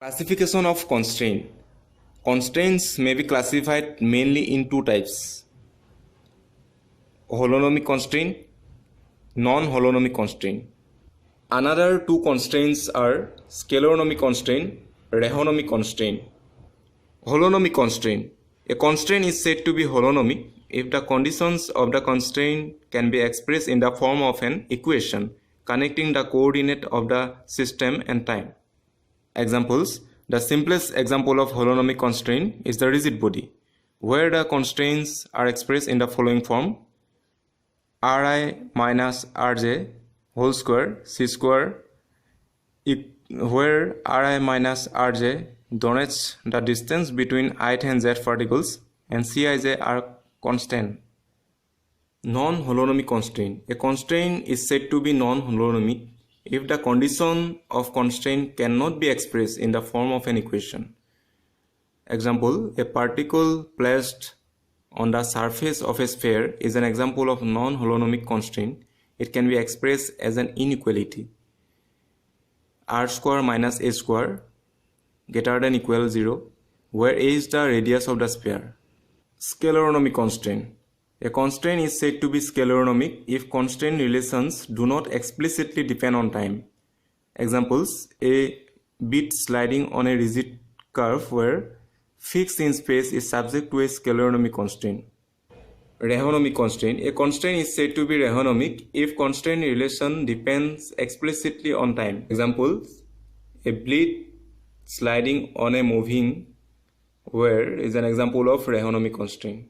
Classification of constraint. Constraints may be classified mainly in two types: holonomic constraint, non-holonomic constraint. Another two constraints are scaleronomic constraint, rehonomic constraint. Holonomic constraint. A constraint is said to be holonomic if the conditions of the constraint can be expressed in the form of an equation connecting the coordinate of the system and time. Examples. The simplest example of holonomic constraint is the rigid body, where the constraints are expressed in the following form: Ri minus Rj whole square c square, where Ri minus Rj denotes the distance between ith and z particles and Cij are constant. Non-holonomic constraint. A constraint is said to be non-holonomic if the condition of constraint cannot be expressed in the form of an equation. Example, a particle placed on the surface of a sphere is an example of non-holonomic constraint. It can be expressed as an inequality: r square minus a square greater than equal 0, where a is the radius of the sphere. Scaleronomic constraint. A constraint is said to be scaleronomic if constraint relations do not explicitly depend on time. Examples: a bit sliding on a rigid curve where fixed in space is subject to a scaleronomic constraint. Rehonomic constraint. A constraint is said to be rehonomic if constraint relation depends explicitly on time. Examples: a blade sliding on a moving wire is an example of rehonomic constraint.